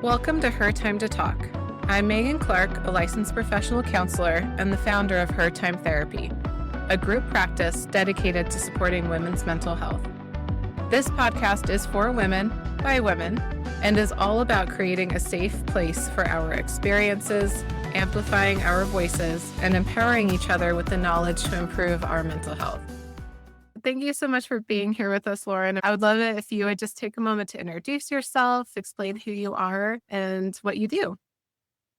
Welcome to Her Time to Talk. I'm Megan Clark, a licensed professional counselor and the founder of Her Time Therapy, a group practice dedicated to supporting women's mental health. This podcast is for women, by women, and is all about creating a safe place for our experiences, amplifying our voices, and empowering each other with the knowledge to improve our mental health. Thank you so much for being here with us, Lauren. I would love it if you would just take a moment to introduce yourself, explain who you are and what you do.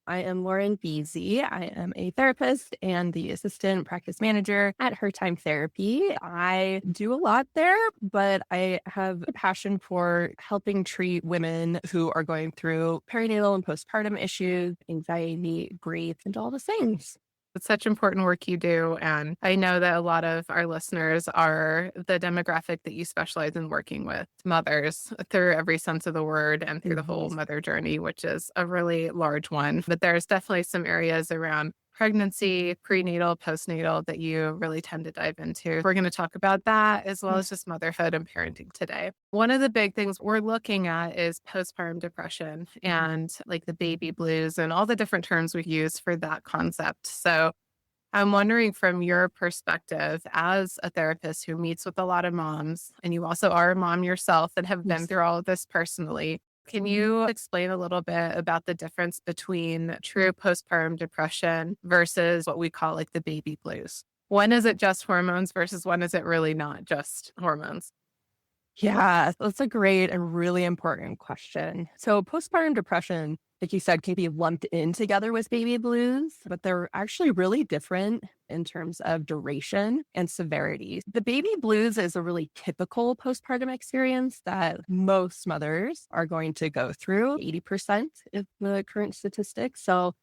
I am Lauren Veazey. I am a therapist and the assistant practice manager at Her Time Therapy. I do a lot there, but I have a passion for helping treat women who are going through perinatal and postpartum issues, anxiety, grief, and all the things. It's such important work you do. And I know that a lot of our listeners are the demographic that you specialize in working with mothers through every sense of the word and through the whole mother journey, which is a really large one. But there's definitely some areas around pregnancy, prenatal, postnatal that you really tend to dive into. We're going to talk about that as well as just motherhood and parenting today. One of the big things we're looking at is postpartum depression and like the baby blues and all the different terms we use for that concept. So I'm wondering from your perspective as a therapist who meets with a lot of moms, and you also are a mom yourself and have been through all of this personally. Can you explain a little bit about the difference between true postpartum depression versus what we call like the baby blues? When is it just hormones versus when is it really not just hormones? Yeah, that's a great and really important question. So, postpartum depression, like you said, can be lumped in together with baby blues, but they're actually really different in terms of duration and severity. The baby blues is a really typical postpartum experience that most mothers are going to go through, 80% is the current statistics. So,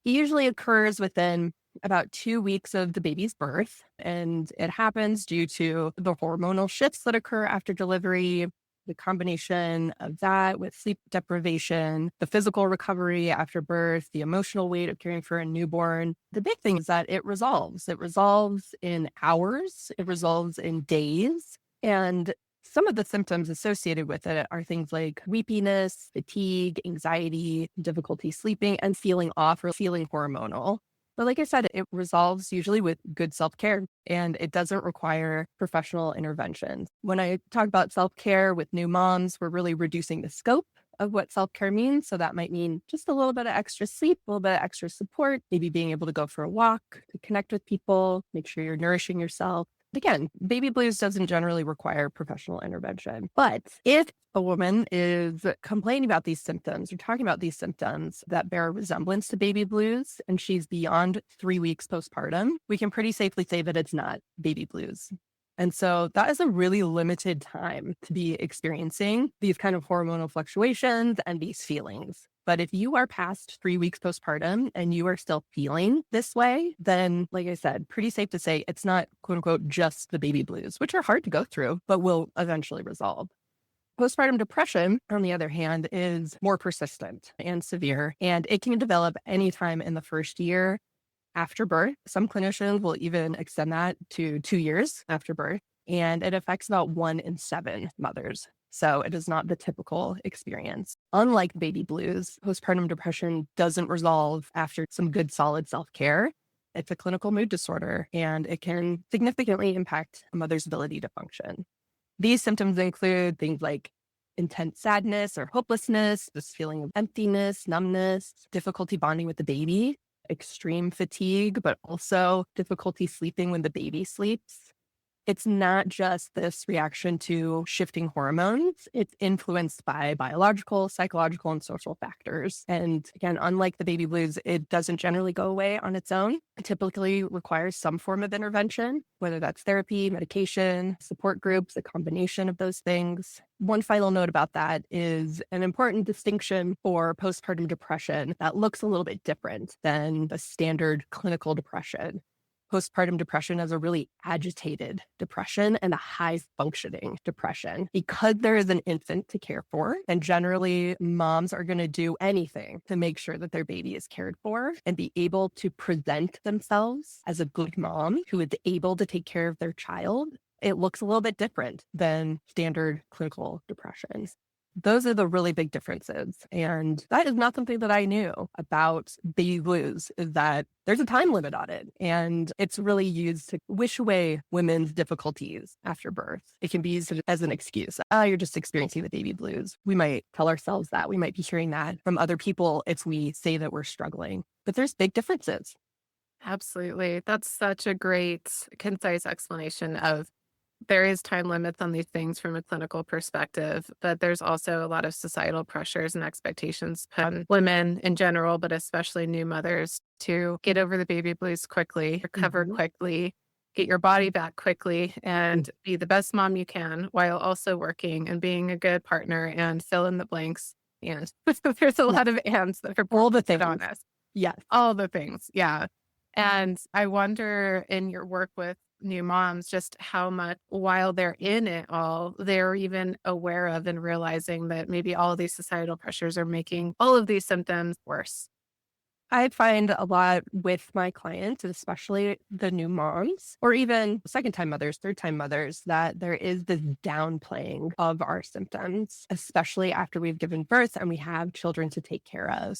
it usually occurs within about 2 weeks of the baby's birth. And it happens due to the hormonal shifts that occur after delivery, the combination of that with sleep deprivation, the physical recovery after birth, the emotional weight of caring for a newborn. The big thing is that it resolves. It resolves in hours, it resolves in days. And some of the symptoms associated with it are things like weepiness, fatigue, anxiety, difficulty sleeping, and feeling off or feeling hormonal. But like I said, it resolves usually with good self-care and it doesn't require professional intervention. When I talk about self-care with new moms, we're really reducing the scope of what self-care means. So that might mean just a little bit of extra sleep, a little bit of extra support, maybe being able to go for a walk, to connect with people, make sure you're nourishing yourself. Again, baby blues doesn't generally require professional intervention. But if a woman is complaining about these symptoms or talking about these symptoms that bear a resemblance to baby blues and she's beyond 3 weeks postpartum, we can pretty safely say that it's not baby blues. And so that is a really limited time to be experiencing these kind of hormonal fluctuations and these feelings. But if you are past 3 weeks postpartum and you are still feeling this way, then, like I said, pretty safe to say it's not, quote unquote, just the baby blues, which are hard to go through, but will eventually resolve. Postpartum depression, on the other hand, is more persistent and severe, and it can develop anytime in the first year after birth. Some clinicians will even extend that to 2 years after birth, and it affects about 1 in 7 mothers. So it is not the typical experience. Unlike baby blues, postpartum depression doesn't resolve after some good, solid self-care. It's a clinical mood disorder, and it can significantly impact a mother's ability to function. These symptoms include things like intense sadness or hopelessness, this feeling of emptiness, numbness, difficulty bonding with the baby, extreme fatigue, but also difficulty sleeping when the baby sleeps. It's not just this reaction to shifting hormones. It's influenced by biological, psychological, and social factors. And again, unlike the baby blues, it doesn't generally go away on its own. It typically requires some form of intervention, whether that's therapy, medication, support groups, a combination of those things. One final note about that is an important distinction for postpartum depression that looks a little bit different than the standard clinical depression. Postpartum depression is a really agitated depression and a high functioning depression because there is an infant to care for. And generally, moms are going to do anything to make sure that their baby is cared for and be able to present themselves as a good mom who is able to take care of their child. It looks a little bit different than standard clinical depression. Those are the really big differences. And that is not something that I knew about baby blues, is that there's a time limit on it. And it's really used to wish away women's difficulties after birth. It can be used as an excuse. You're just experiencing the baby blues. We might tell ourselves that. We might be hearing that from other people if we say that we're struggling. But there's big differences. Absolutely. That's such a great, concise explanation of there is time limits on these things from a clinical perspective, but there's also a lot of societal pressures and expectations put on women in general, but especially new mothers to get over the baby blues quickly, recover Mhm. quickly, get your body back quickly, and be the best mom you can while also working and being a good partner and fill in the blanks. And there's a Yeah. lot of ands that are All the put on things. us. Yes. All the things, yeah. And I wonder in your work with new moms, just how much while they're in it all, they're even aware of and realizing that maybe all of these societal pressures are making all of these symptoms worse. I find a lot with my clients, especially the new moms, or even second time mothers, third time mothers, that there is this downplaying of our symptoms, especially after we've given birth and we have children to take care of.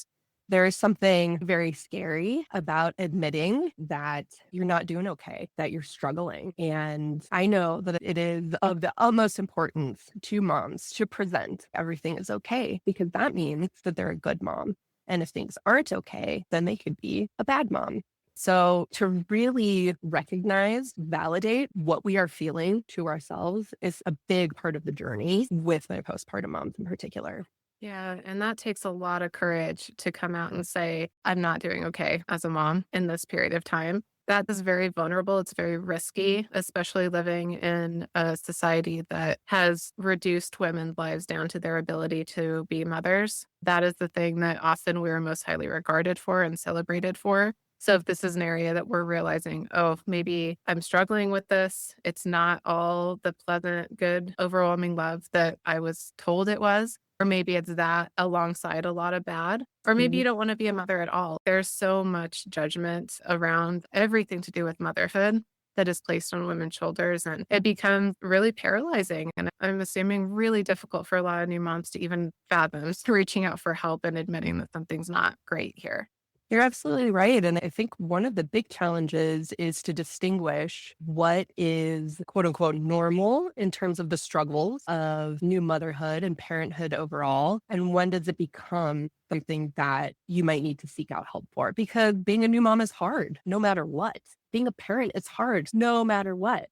There is something very scary about admitting that you're not doing okay, that you're struggling. And I know that it is of the utmost importance to moms to present everything is okay, because that means that they're a good mom. And if things aren't okay, then they could be a bad mom. So to really recognize, validate what we are feeling to ourselves is a big part of the journey with my postpartum moms in particular. Yeah, and that takes a lot of courage to come out and say, I'm not doing okay as a mom in this period of time. That is very vulnerable. It's very risky, especially living in a society that has reduced women's lives down to their ability to be mothers. That is the thing that often we're most highly regarded for and celebrated for. So if this is an area that we're realizing, oh, maybe I'm struggling with this, it's not all the pleasant, good, overwhelming love that I was told it was. Or maybe it's that alongside a lot of bad. Or maybe you Mhm. don't want to be a mother at all. There's so much judgment around everything to do with motherhood that is placed on women's shoulders. And it becomes really paralyzing. And I'm assuming really difficult for a lot of new moms to even fathom reaching out for help and admitting that something's not great here. You're absolutely right. And I think one of the big challenges is to distinguish what is quote unquote normal in terms of the struggles of new motherhood and parenthood overall. And when does it become something that you might need to seek out help for? Because being a new mom is hard no matter what. Being a parent is hard no matter what.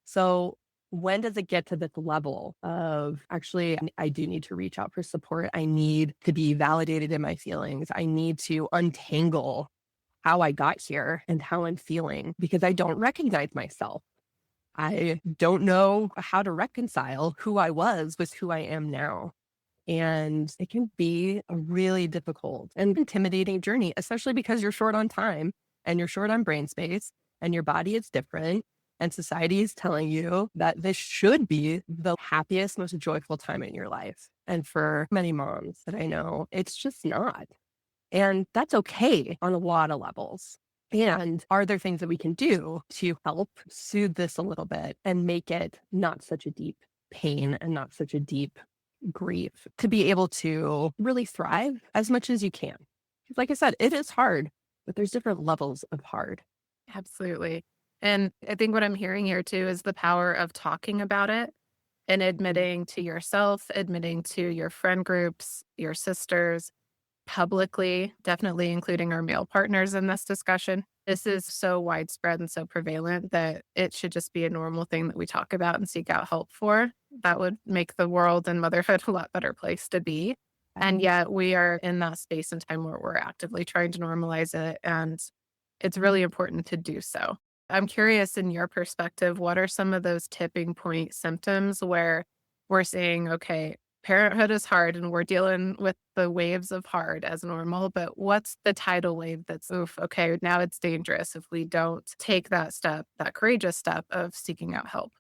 So when does it get to this level of actually, I do need to reach out for support? I need to be validated in my feelings. I need to untangle how I got here and how I'm feeling because I don't recognize myself. I don't know how to reconcile who I was with who I am now. And it can be a really difficult and intimidating journey, especially because you're short on time and you're short on brain space and your body is different. And society is telling you that this should be the happiest, most joyful time in your life. And for many moms that I know, it's just not. And that's okay on a lot of levels. And are there things that we can do to help soothe this a little bit and make it not such a deep pain and not such a deep grief to be able to really thrive as much as you can? 'Cause like I said, it is hard, but there's different levels of hard. Absolutely. And I think what I'm hearing here too is the power of talking about it and Mhm. admitting to yourself, admitting to your friend groups, your sisters, publicly, definitely including our male partners in this discussion. This is so widespread and so prevalent that it should just be a normal thing that we talk about and seek out help for. That would make the world and motherhood a lot better place to be. And Um, yet we are in that space and time where we're actively trying to normalize it. And it's really important to do so. I'm curious, in your perspective, what are some of those tipping point symptoms where we're saying, okay, parenthood is hard and we're dealing with the waves of hard as normal, but what's the tidal wave that's, oof, okay, now it's dangerous if we don't take that step, that courageous step of seeking out help?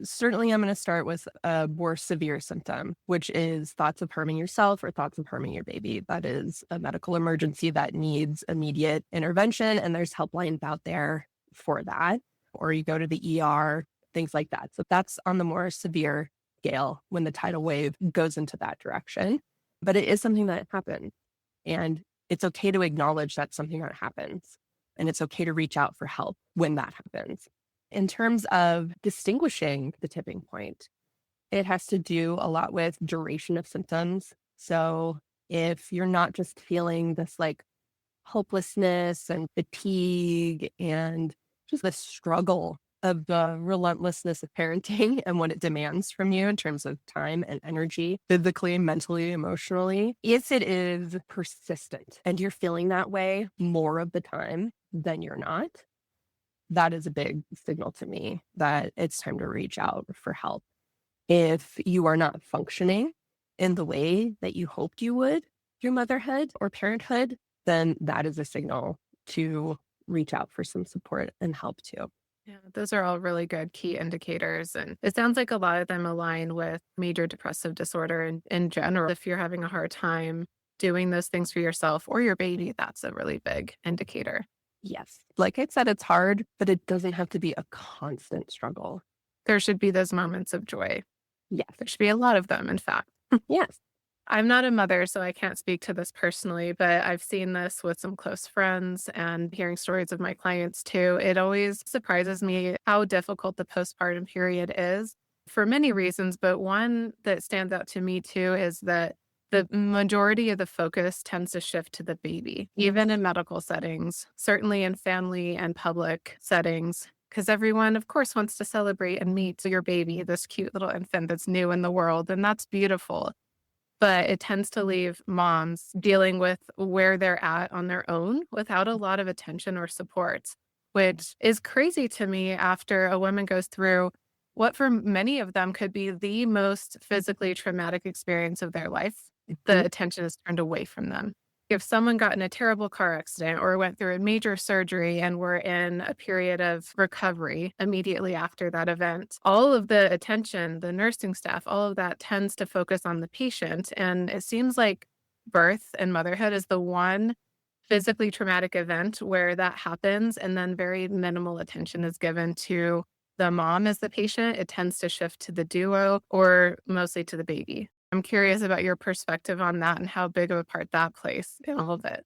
Certainly, I'm going to start with a more severe symptom, which is thoughts of harming yourself or thoughts of harming your baby. That is a medical emergency that needs immediate intervention, and there's helplines out there for that. Or you go to the ER, things like that. So that's on the more severe gale when the tidal wave goes into that direction. But it is something that happens. And it's okay to acknowledge that's something that happens. And it's okay to reach out for help when that happens. In terms of distinguishing the tipping point, it has to do a lot with duration of symptoms. So if you're not just feeling this like hopelessness and fatigue and just the struggle of the relentlessness of parenting and what it demands from you in terms of time and energy, physically, mentally, emotionally. If it is persistent and you're feeling that way more of the time than you're not, that is a big signal to me that it's time to reach out for help. If you are not functioning in the way that you hoped you would through motherhood or parenthood, then that is a signal to reach out for some support and help too. Yeah, those are all really good key indicators. And it sounds like a lot of them align with major depressive disorder in general. If you're having a hard time doing those things for yourself or your baby, that's a really big indicator. Yes. Like I said, it's hard, but it doesn't have to be a constant struggle. There should be those moments of joy. Yes. There should be a lot of them, in fact. Yes. I'm not a mother, so I can't speak to this personally, but I've seen this with some close friends and hearing stories of my clients too. It always surprises me how difficult the postpartum period is for many reasons, but one that stands out to me too is that the majority of the focus tends to shift to the baby, even in medical settings, certainly in family and public settings. Because everyone, of course, wants to celebrate and meet your baby, this cute little infant that's new in the world. And that's beautiful, but it tends to leave moms dealing with where they're at on their own without a lot of attention or support, which is crazy to me after a woman goes through what for many of them could be the most physically traumatic experience of their life. Mhm. The attention is turned away from them. If someone got in a terrible car accident or went through a major surgery and were in a period of recovery immediately after that event, all of the attention, the nursing staff, all of that tends to focus on the patient. And it seems like birth and motherhood is the one physically traumatic event where that happens, and then very minimal attention is given to the mom as the patient. It tends to shift to the duo or mostly to the baby. I'm curious about your perspective on that and how big of a part that plays in all of it.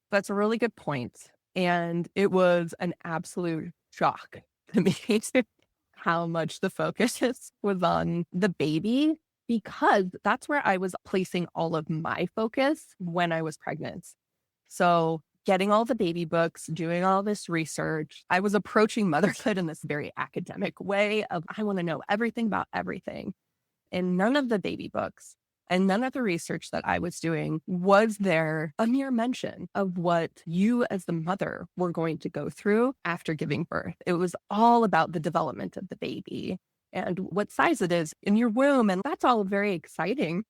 That's a really good point. And it was an absolute shock to me how much the focus was on the baby because that's where I was placing all of my focus when I was pregnant. So, getting all the baby books, doing all this research, I was approaching motherhood in this very academic way of I want to know everything about everything. And none of the baby books and none of the research that I was doing was there a mere mention of what you as the mother were going to go through after giving birth. It was all about the development of the baby and what size it is in your womb. And that's all very exciting.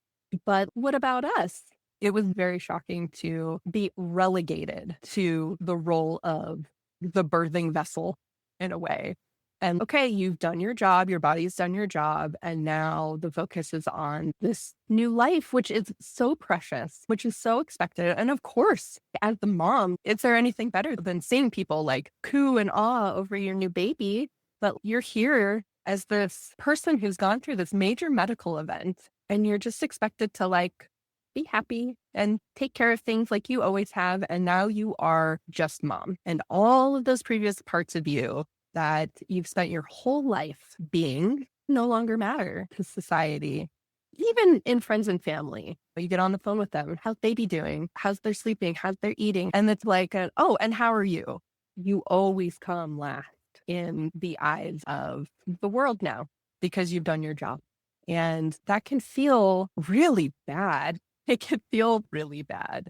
But what about us? It was very shocking to be relegated to the role of the birthing vessel in a way. And okay, you've done your job, your body's done your job. And now the focus is on this new life, which is so precious, which is so expected. And of course, as the mom, is there anything better than seeing people like coo and awe over your new baby? But you're here as this person who's gone through this major medical event, and you're just expected to like be happy and take care of things like you always have. And now you are just mom. And all of those previous parts of you that you've spent your whole life being no longer matter to society. Even in friends and family, you get on the phone with them. How's baby doing? How's their sleeping? How's their eating? And it's like, oh, and how are you? You always come last in the eyes of the world now because you've done your job. And that can feel really bad. It can feel really bad.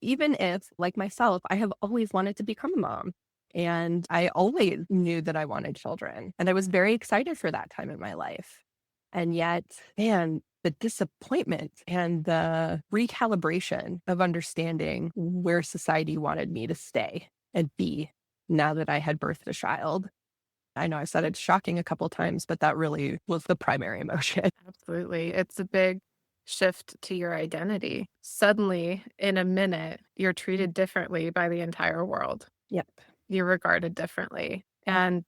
Even if, like myself, I have always wanted to become a mom. And I always knew that I wanted children. And I was very excited for that time in my life. And yet, man, the disappointment and the recalibration of understanding where society wanted me to stay and be now that I had birthed a child. I know I said it's shocking a couple times, but that really was the primary emotion. Absolutely. It's a big shift to your identity. Suddenly, in a minute, you're treated differently by the entire world. Yep. You're regarded differently. And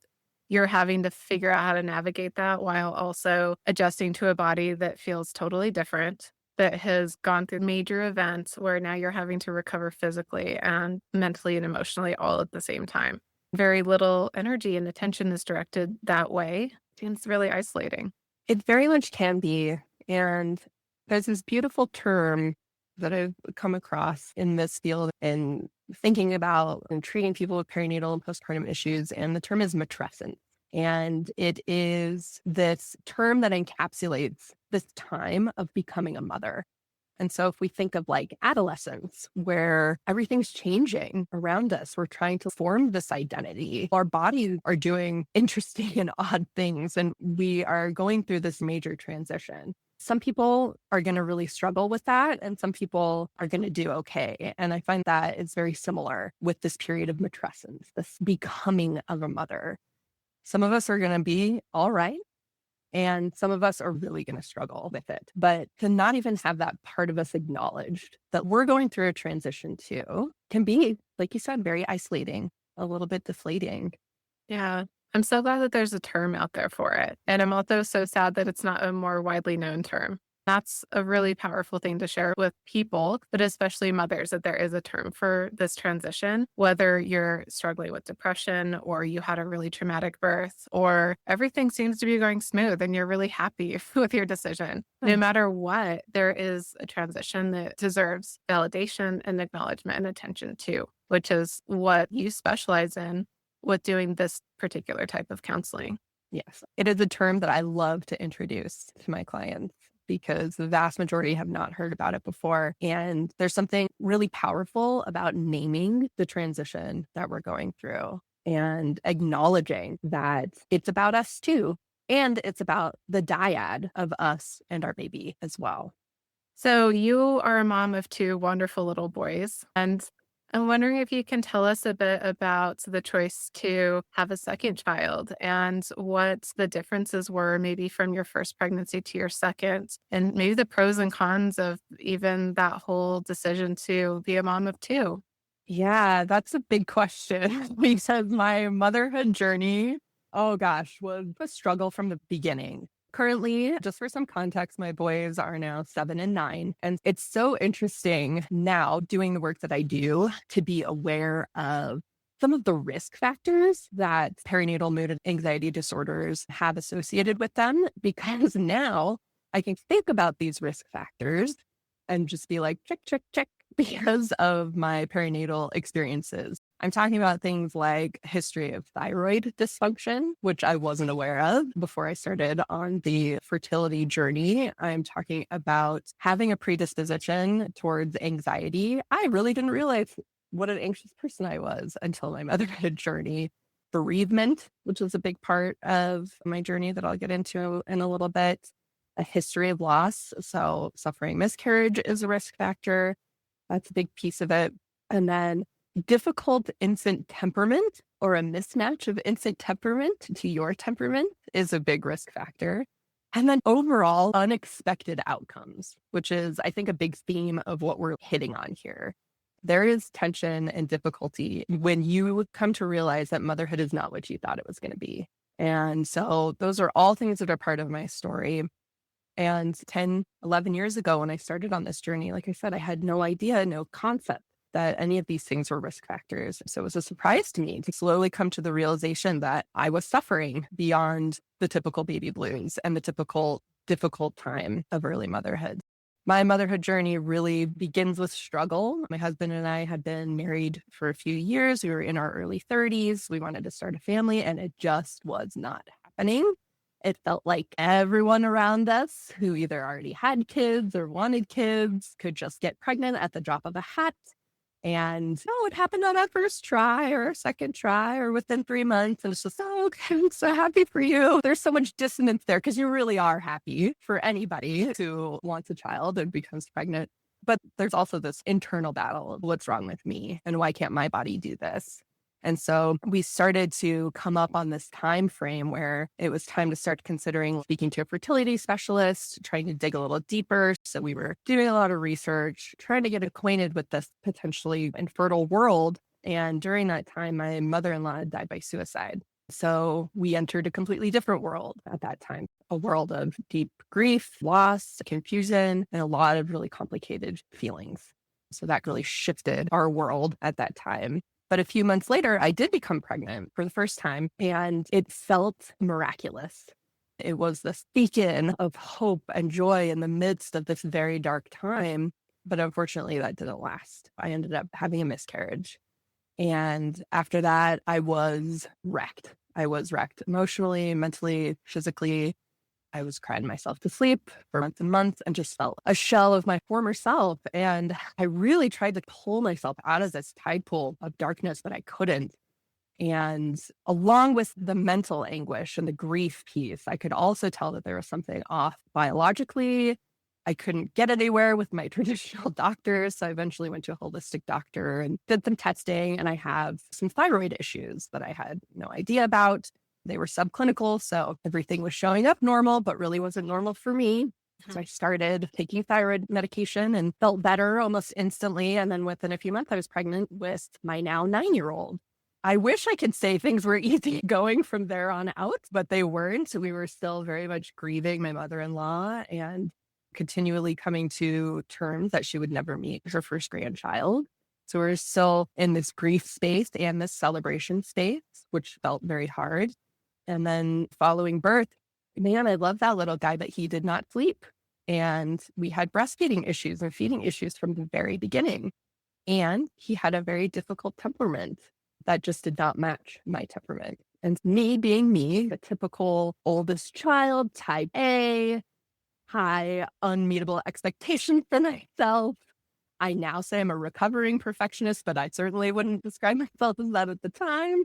you're having to figure out how to navigate that while also adjusting to a body that feels totally different, that has gone through major events where now you're having to recover physically and mentally and emotionally all at the same time. Very little energy and attention is directed that way. It's really isolating. It very much can be. And there's this beautiful term that I've come across in this field and thinking about and treating people with perinatal and postpartum issues. And the term is matrescence. And it is this term that encapsulates this time of becoming a mother. And so if we think of like adolescence, where everything's changing around us, we're trying to form this identity. Our bodies are doing interesting and odd things, and we are going through this major transition. Some people are going to really struggle with that, and some people are going to do okay. And I find that it's very similar with this period of matrescence, this becoming of a mother. Some of us are going to be all right. And some of us are really going to struggle with it. But to not even have that part of us acknowledged that we're going through a transition too can be, like you said, very isolating, a little bit deflating. Yeah. I'm so glad that there's a term out there for it. And I'm also so sad that it's not a more widely known term. That's a really powerful thing to share with people, but especially mothers, that there is a term for this transition, whether you're struggling with depression or you had a really traumatic birth or everything seems to be going smooth and you're really happy with your decision. No Hmm. matter what, there is a transition that deserves validation and acknowledgement and attention too, which is what you specialize in with doing this particular type of counseling. Yes, it is a term that I love to introduce to my clients because the vast majority have not heard about it before. And there's something really powerful about naming the transition that we're going through and acknowledging that it's about us too. And it's about the dyad of us and our baby as well. So you are a mom of two wonderful little boys, and I'm wondering if you can tell us a bit about the choice to have a second child and what the differences were maybe from your first pregnancy to your second, and maybe the pros and cons of even that whole decision to be a mom of two. Yeah, that's a big question because my motherhood journey, oh gosh, was a struggle from the beginning. Currently, just for some context, my boys are now 7 and 9. And it's so interesting now doing the work that I do to be aware of some of the risk factors that perinatal mood and anxiety disorders have associated with them, because now I can think about these risk factors and just be like, check, check, check, because of my perinatal experiences. I'm talking about things like history of thyroid dysfunction, which I wasn't aware of before I started on the fertility journey. I'm talking about having a predisposition towards anxiety. I really didn't realize what an anxious person I was until my motherhood journey. Bereavement, which was a big part of my journey that I'll get into in a little bit. A history of loss. So, suffering miscarriage is a risk factor. That's a big piece of it. And then difficult infant temperament or a mismatch of infant temperament to your temperament is a big risk factor. And then overall unexpected outcomes, which is, I think, a big theme of what we're hitting on here. There is tension and difficulty when you come to realize that motherhood is not what you thought it was going to be. And so those are all things that are part of my story. And 10, 11 years ago, when I started on this journey, like I said, I had no idea, no concept that any of these things were risk factors. So it was a surprise to me to slowly come to the realization that I was suffering beyond the typical baby blues and the typical difficult time of early motherhood. My motherhood journey really begins with struggle. My husband and I had been married for a few years. We were in our early 30s. We wanted to start a family, and it just was not happening. It felt like everyone around us who either already had kids or wanted kids could just get pregnant at the drop of a hat. And oh, it happened on our first try or our second try or within 3 months. And it's just, oh, okay, I'm so happy for you. There's so much dissonance there because you really are happy for anybody who wants a child and becomes pregnant. But there's also this internal battle of what's wrong with me and why can't my body do this? And so we started to come up on this time frame where it was time to start considering speaking to a fertility specialist, trying to dig a little deeper. So we were doing a lot of research, trying to get acquainted with this potentially infertile world. And during that time, my mother-in-law died by suicide. So we entered a completely different world at that time, a world of deep grief, loss, confusion, and a lot of really complicated feelings. So that really shifted our world at that time. But a few months later, I did become pregnant for the first time, and it felt miraculous. It was this beacon of hope and joy in the midst of this very dark time. But unfortunately, that didn't last. I ended up having a miscarriage. And after that, I was wrecked. I was wrecked emotionally, mentally, physically. I was crying myself to sleep for months and months and just felt a shell of my former self. And I really tried to pull myself out of this tide pool of darkness, but I couldn't. And along with the mental anguish and the grief piece, I could also tell that there was something off biologically. I couldn't get anywhere with my traditional doctors. So I eventually went to a holistic doctor and did some testing. And I have some thyroid issues that I had no idea about. They were subclinical. So everything was showing up normal, but really wasn't normal for me. So I started taking thyroid medication and felt better almost instantly. And then within a few months, I was pregnant with my now 9-year-old. I wish I could say things were easy going from there on out, but they weren't. So we were still very much grieving my mother-in-law and continually coming to terms that she would never meet her first grandchild. So we're still in this grief space and this celebration space, which felt very hard. And then following birth, man, I love that little guy, but he did not sleep. And we had breastfeeding issues and feeding issues from the very beginning. And he had a very difficult temperament that just did not match my temperament. And me being me, the typical oldest child, type A, high unmeetable expectations for myself. I now say I'm a recovering perfectionist, but I certainly wouldn't describe myself as that at the time.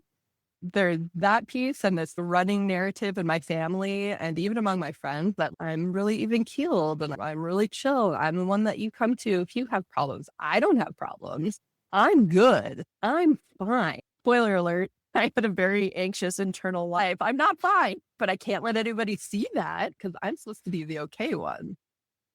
There's that piece and this running narrative in my family and even among my friends that I'm really even keeled and I'm really chill. I'm the one that you come to if you have problems. I don't have problems. I'm good. I'm fine. Spoiler alert. I had a very anxious internal life. I'm not fine, but I can't let anybody see that because I'm supposed to be the okay one.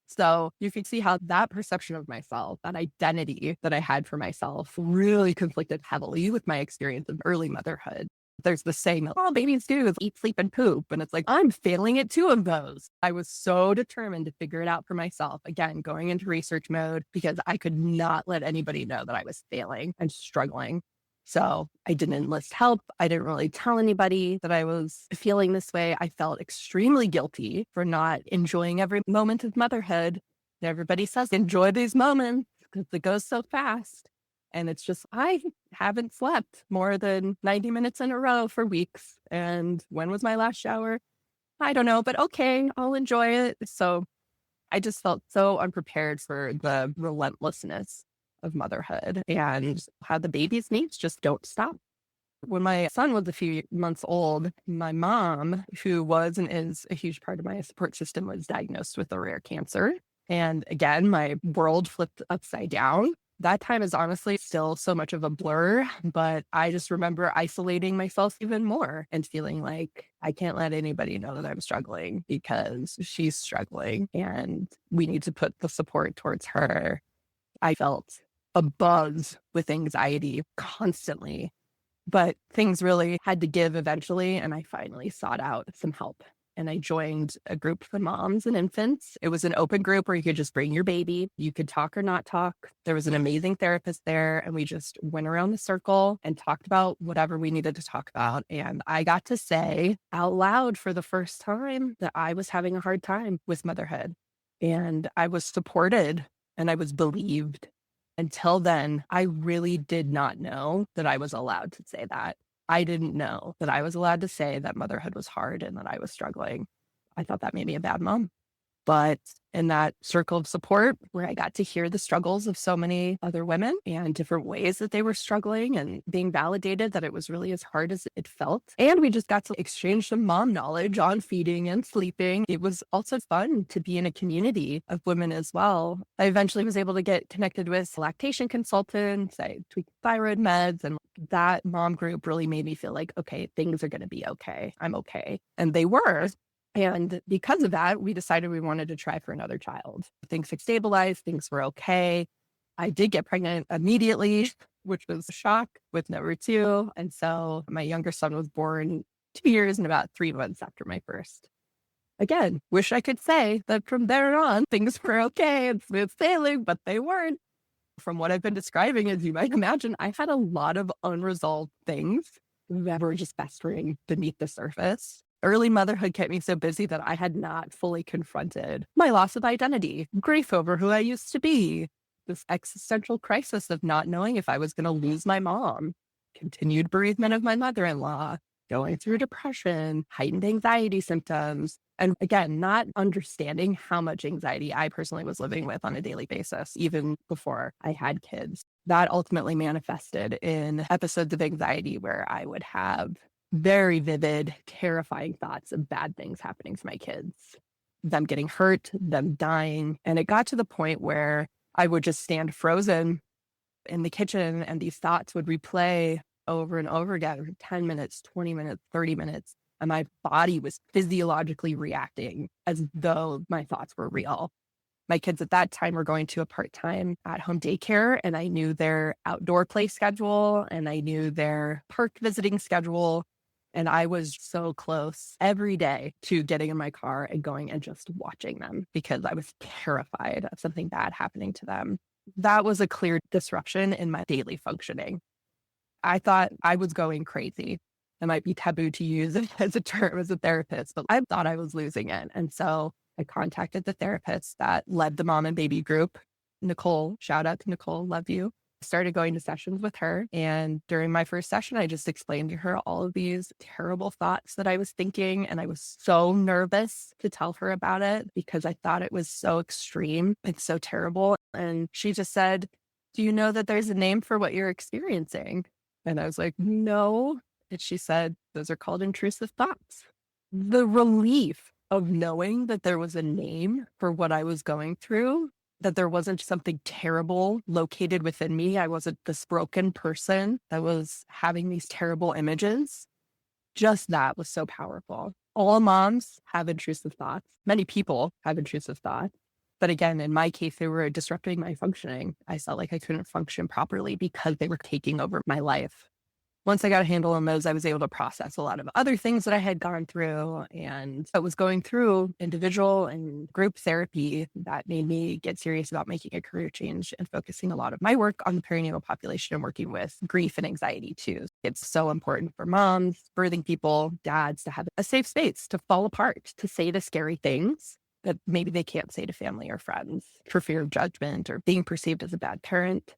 So you can see how that perception of myself, that identity that I had for myself really conflicted heavily with my experience of early motherhood. There's the saying that all babies do is eat, sleep, and poop. And it's like, I'm failing at two of those. I was so determined to figure it out for myself. Again, going into research mode because I could not let anybody know that I was failing and struggling. So I didn't enlist help. I didn't really tell anybody that I was feeling this way. I felt extremely guilty for not enjoying every moment of motherhood. Everybody says, enjoy these moments because it goes so fast. And it's just, I haven't slept more than 90 minutes in a row for weeks. And when was my last shower? I don't know, but okay, I'll enjoy it. So I just felt so unprepared for the relentlessness of motherhood and how the baby's needs just don't stop. When my son was a few months old, my mom, who was and is a huge part of my support system, was diagnosed with a rare cancer. And again, my world flipped upside down. That time is honestly still so much of a blur, but I just remember isolating myself even more and feeling like I can't let anybody know that I'm struggling because she's struggling and we need to put the support towards her. I felt a buzz with anxiety constantly, but things really had to give eventually. And I finally sought out some help and I joined a group for moms and infants. It was an open group where you could just bring your baby. You could talk or not talk. There was an amazing therapist there. And we just went around the circle and talked about whatever we needed to talk about. And I got to say out loud for the first time that I was having a hard time with motherhood. And I was supported and I was believed. Until then, I really did not know that I was allowed to say that. I didn't know that I was allowed to say that motherhood was hard and that I was struggling. I thought that made me a bad mom. But in that circle of support where I got to hear the struggles of so many other women and different ways that they were struggling and being validated that it was really as hard as it felt. And we just got to exchange some mom knowledge on feeding and sleeping. It was also fun to be in a community of women as well. I eventually was able to get connected with lactation consultants. I tweaked thyroid meds, and that mom group really made me feel like, okay, things are going to be okay. I'm okay. And they were. And because of that, we decided we wanted to try for another child. Things had stabilized, things were okay. I did get pregnant immediately, which was a shock with number two. And so my younger son was born 2 years and about 3 months after my first. Again, wish I could say that from there on, things were okay and smooth sailing, but they weren't. From what I've been describing, as you might imagine, I had a lot of unresolved things that were just festering beneath the surface. Early motherhood kept me so busy that I had not fully confronted my loss of identity, grief over who I used to be, this existential crisis of not knowing if I was going to lose my mom, continued bereavement of my mother in law, going through depression, heightened anxiety symptoms. And again, not understanding how much anxiety I personally was living with on a daily basis, even before I had kids. That ultimately manifested in episodes of anxiety where I would have very vivid, terrifying thoughts of bad things happening to my kids, them getting hurt, them dying. And it got to the point where I would just stand frozen in the kitchen and these thoughts would replay over and over again for 10 minutes, 20 minutes, 30 minutes. And my body was physiologically reacting as though my thoughts were real. My kids at that time were going to a part-time at-home daycare, and I knew their outdoor play schedule and I knew their park visiting schedule. And I was so close every day to getting in my car and going and just watching them because I was terrified of something bad happening to them. That was a clear disruption in my daily functioning. I thought I was going crazy. It might be taboo to use it as a term as a therapist, but I thought I was losing it. And so I contacted the therapist that led the mom and baby group, Nicole. Shout out to Nicole. Love you. Started going to sessions with her. And during my first session, I just explained to her all of these terrible thoughts that I was thinking. And I was so nervous to tell her about it because I thought it was so extreme and so terrible. And she just said, "Do you know that there's a name for what you're experiencing?" And I was like, "No." And she said, "Those are called intrusive thoughts." The relief of knowing that there was a name for what I was going through, that there wasn't something terrible located within me. I wasn't this broken person that was having these terrible images. Just that was so powerful. All moms have intrusive thoughts. Many people have intrusive thoughts. But again, in my case, they were disrupting my functioning. I felt like I couldn't function properly because they were taking over my life. Once I got a handle on those, I was able to process a lot of other things that I had gone through. And I was going through individual and group therapy that made me get serious about making a career change and focusing a lot of my work on the perinatal population and working with grief and anxiety too. It's so important for moms, birthing people, dads to have a safe space to fall apart, to say the scary things that maybe they can't say to family or friends for fear of judgment or being perceived as a bad parent.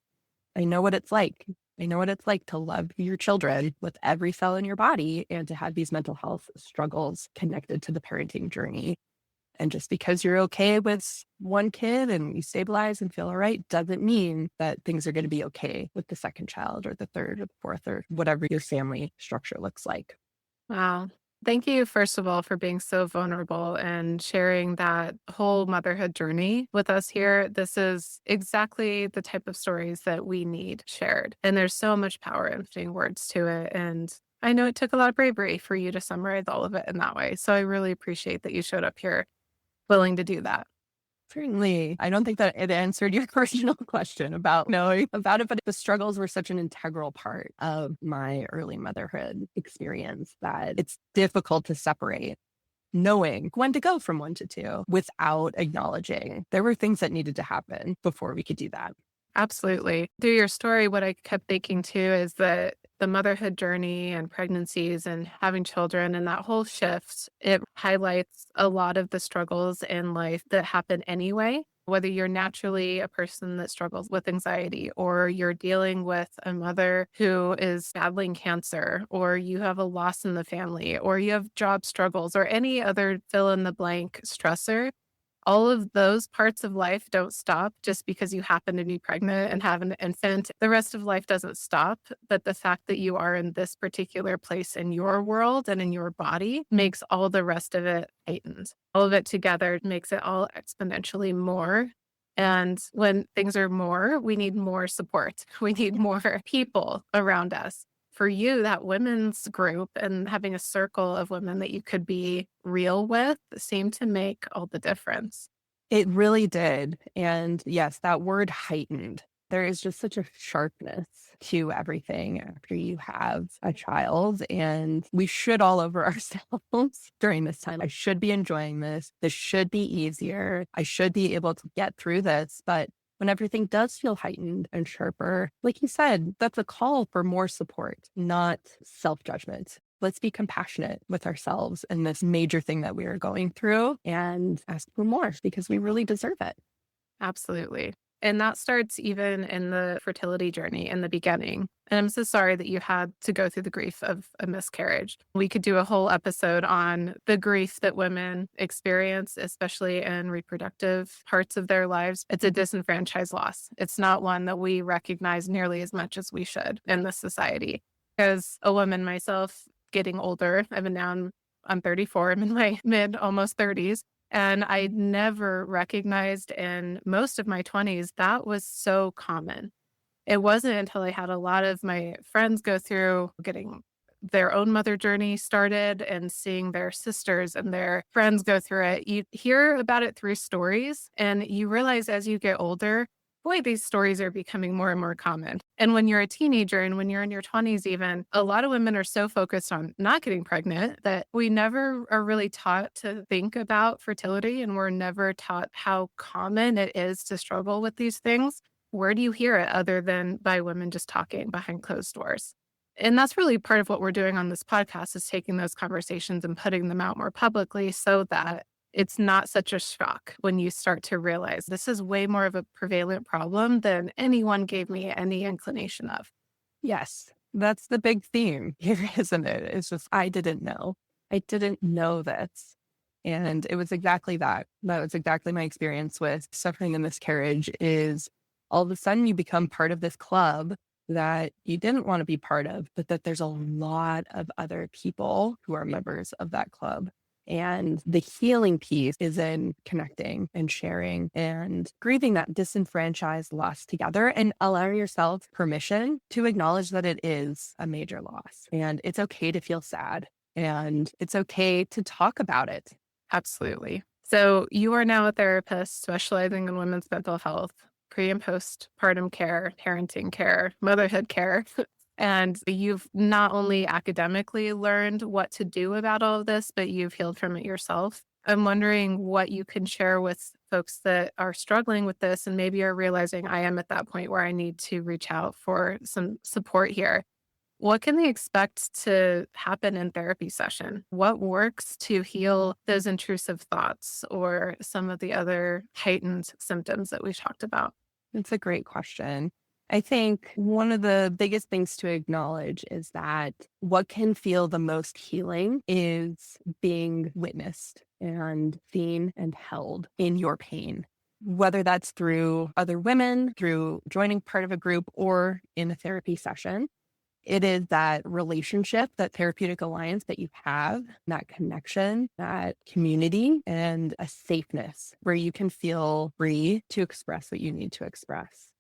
I know what it's like. I know what it's like to love your children with every cell in your body and to have these mental health struggles connected to the parenting journey. And just because you're okay with one kid and you stabilize and feel all right doesn't mean that things are going to be okay with the second child or the third or the fourth or whatever your family structure looks like. Wow. Thank you, first of all, for being so vulnerable and sharing that whole motherhood journey with us here. This is exactly the type of stories that we need shared. And there's so much power in putting words to it. And I know it took a lot of bravery for you to summarize all of it in that way. So I really appreciate that you showed up here willing to do that. Certainly. I don't think that it answered your original question about knowing about it, but the struggles were such an integral part of my early motherhood experience that it's difficult to separate knowing when to go from one to two without acknowledging there were things that needed to happen before we could do that. Absolutely. Through your story, what I kept thinking too is that the motherhood journey and pregnancies and having children and that whole shift, it highlights a lot of the struggles in life that happen anyway. Whether you're naturally a person that struggles with anxiety, or you're dealing with a mother who is battling cancer, or you have a loss in the family, or you have job struggles, or any other fill in the blank stressor, all of those parts of life don't stop just because you happen to be pregnant and have an infant. The rest of life doesn't stop, but the fact that you are in this particular place in your world and in your body makes all the rest of it heightened. All of it together makes it all exponentially more. And when things are more, we need more support. We need more people around us. For you, that women's group and having a circle of women that you could be real with seemed to make all the difference. It really did. And yes, that word heightened. There is just such a sharpness to everything after you have a child, and we should all over ourselves during this time. I should be enjoying this. This should be easier. I should be able to get through this. But when everything does feel heightened and sharper, like you said, that's a call for more support, not self judgment. Let's be compassionate with ourselves in this major thing that we are going through and ask for more because we really deserve it. Absolutely. And that starts even in the fertility journey in the beginning. And I'm so sorry that you had to go through the grief of a miscarriage. We could do a whole episode on the grief that women experience, especially in reproductive parts of their lives. It's a disenfranchised loss. It's not one that we recognize nearly as much as we should in this society. As a woman myself, getting older, I'm 34, I'm in my mid almost 30s. And I never recognized in most of my 20s that was so common. It wasn't until I had a lot of my friends go through getting their own mother journey started and seeing their sisters and their friends go through it. You hear about it through stories, and you realize as you get older, boy, these stories are becoming more and more common. And when you're a teenager and when you're in your 20s, even, a lot of women are so focused on not getting pregnant that we never are really taught to think about fertility, and we're never taught how common it is to struggle with these things. Where do you hear it other than by women just talking behind closed doors? And that's really part of what we're doing on this podcast is taking those conversations and putting them out more publicly so that it's not such a shock when you start to realize this is way more of a prevalent problem than anyone gave me any inclination of. Yes, that's the big theme here, isn't it? It's just, I didn't know. I didn't know this. And it was exactly that. That was exactly my experience with suffering a miscarriage is all of a sudden you become part of this club that you didn't want to be part of, but that there's a lot of other people who are members of that club. And the healing piece is in connecting and sharing and grieving that disenfranchised loss together and allowing yourself permission to acknowledge that it is a major loss. And it's okay to feel sad and it's okay to talk about it. Absolutely. So you are now a therapist specializing in women's mental health, pre and postpartum care, parenting care, motherhood care. And you've not only academically learned what to do about all of this, but you've healed from it yourself. I'm wondering what you can share with folks that are struggling with this and maybe are realizing I am at that point where I need to reach out for some support here. What can they expect to happen in therapy session? What works to heal those intrusive thoughts or some of the other heightened symptoms that we've talked about? It's a great question. I think one of the biggest things to acknowledge is that what can feel the most healing is being witnessed and seen and held in your pain, whether that's through other women, through joining part of a group, or in a therapy session. It is that relationship, that therapeutic alliance that you have, that connection, that community, and a safeness where you can feel free to express what you need to express.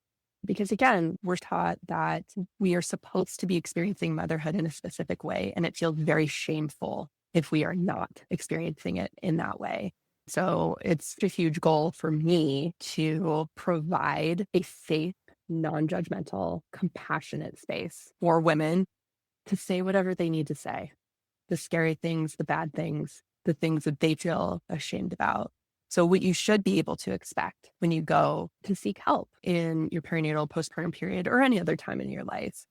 Because again, we're taught that we are supposed to be experiencing motherhood in a specific way, and it feels very shameful if we are not experiencing it in that way. So it's a huge goal for me to provide a safe, non-judgmental, compassionate space for women to say whatever they need to say, the scary things, the bad things, the things that they feel ashamed about. So what you should be able to expect when you go to seek help in your perinatal postpartum period or any other time in your life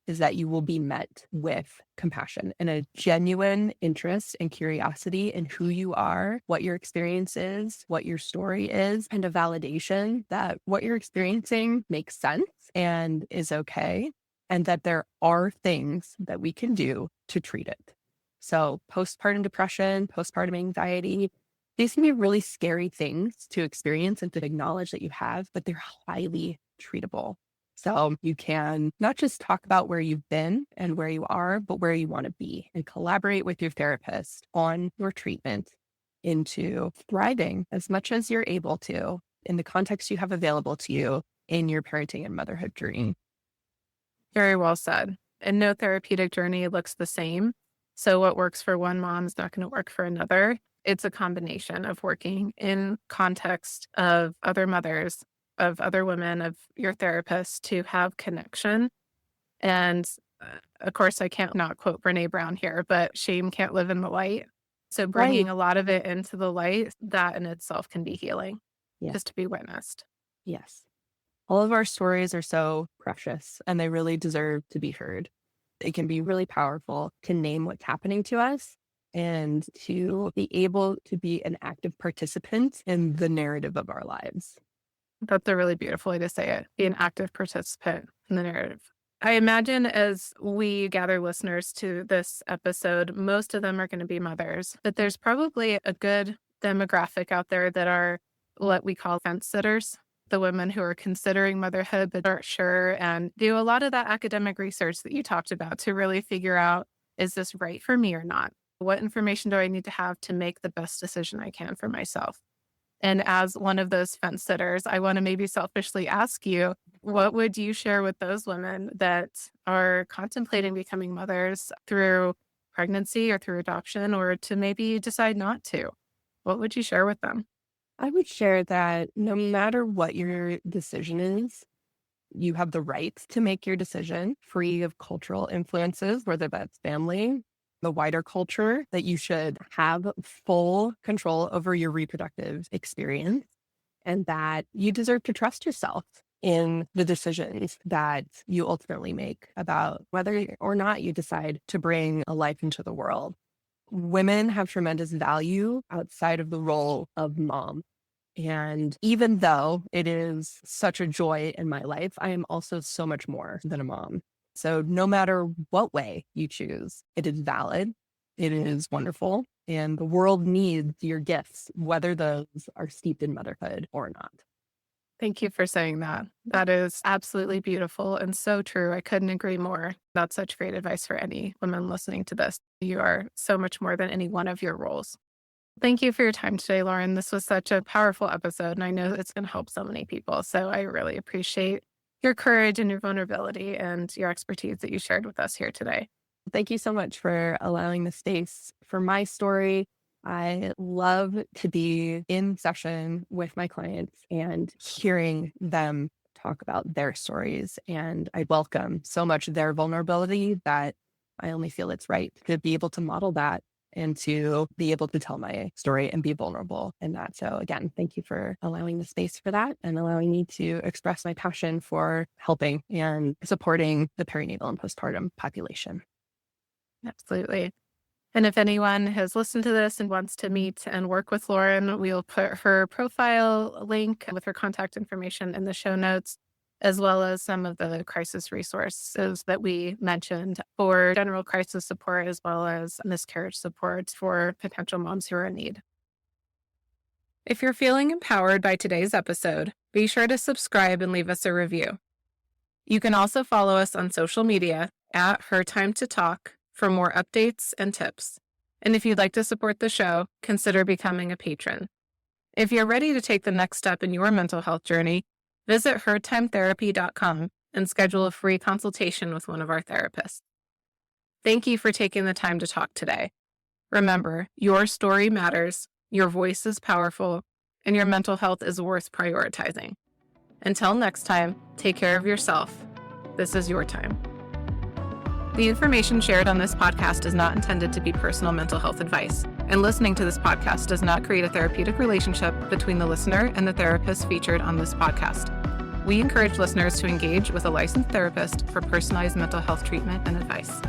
is that you will be met with compassion and a genuine interest and curiosity in who you are, what your experience is, what your story is, and a validation that what you're experiencing makes sense and is okay, and that there are things that we can do to treat it. So postpartum depression, postpartum anxiety, these can be really scary things to experience and to acknowledge that you have, but they're highly treatable. So you can not just talk about where you've been and where you are, but where you want to be and collaborate with your therapist on your treatment into thriving as much as you're able to in the context you have available to you in your parenting and motherhood journey. Very well said. And no therapeutic journey looks the same. So what works for one mom is not going to work for another. It's a combination of working in context of other mothers, of other women, of your therapist, to have connection. And of course, I can't not quote Brene Brown here, but shame can't live in the light. So Right. bringing a lot of it into the light, that in itself can be healing, Yeah. just to be witnessed. Yes. All of our stories are so precious and they really deserve to be heard. It can be really powerful to name what's happening to us and to be able to be an active participant in the narrative of our lives. That's a really beautiful way to say it. Be an active participant in the narrative. I imagine as we gather listeners to this episode, most of them are going to be mothers, but there's probably a good demographic out there that are what we call fence sitters, the women who are considering motherhood but aren't sure and do a lot of that academic research that you talked about to really figure out, is this right for me or not? What information do I need to have to make the best decision I can for myself? And as one of those fence sitters, I want to maybe selfishly ask you, what would you share with those women that are contemplating becoming mothers through pregnancy or through adoption, or to maybe decide not to? What would you share with them? I would share that no matter what your decision is, you have the right to make your decision free of cultural influences, whether that's family, the wider culture, that you should have full control over your reproductive experience and that you deserve to trust yourself in the decisions that you ultimately make about whether or not you decide to bring a life into the world. Women have tremendous value outside of the role of mom. And even though it is such a joy in my life, I am also so much more than a mom. So no matter what way you choose, it is valid, it is wonderful, and the world needs your gifts, whether those are steeped in motherhood or not. Thank you for saying that. That is absolutely beautiful and so true. I couldn't agree more. That's such great advice for any women listening to this. You are so much more than any one of your roles. Thank you for your time today, Lauren. This was such a powerful episode, and I know it's going to help so many people. So I really appreciate your courage and your vulnerability and your expertise that you shared with us here today. Thank you so much for allowing the space for my story. I love to be in session with my clients and hearing them talk about their stories. And I welcome so much their vulnerability that I only feel it's right to be able to model that and to be able to tell my story and be vulnerable in that. So again, thank you for allowing the space for that and allowing me to express my passion for helping and supporting the perinatal and postpartum population. Absolutely. And if anyone has listened to this and wants to meet and work with Lauren, we'll put her profile link with her contact information in the show notes, as well as some of the crisis resources that we mentioned for general crisis support, as well as miscarriage support for potential moms who are in need. If you're feeling empowered by today's episode, be sure to subscribe and leave us a review. You can also follow us on social media at Her Time to Talk for more updates and tips. And if you'd like to support the show, consider becoming a patron. If you're ready to take the next step in your mental health journey, visit hertimetherapy.com and schedule a free consultation with one of our therapists. Thank you for taking the time to talk today. Remember, your story matters, your voice is powerful, and your mental health is worth prioritizing. Until next time, take care of yourself. This is your time. The information shared on this podcast is not intended to be personal mental health advice, and listening to this podcast does not create a therapeutic relationship between the listener and the therapist featured on this podcast. We encourage listeners to engage with a licensed therapist for personalized mental health treatment and advice.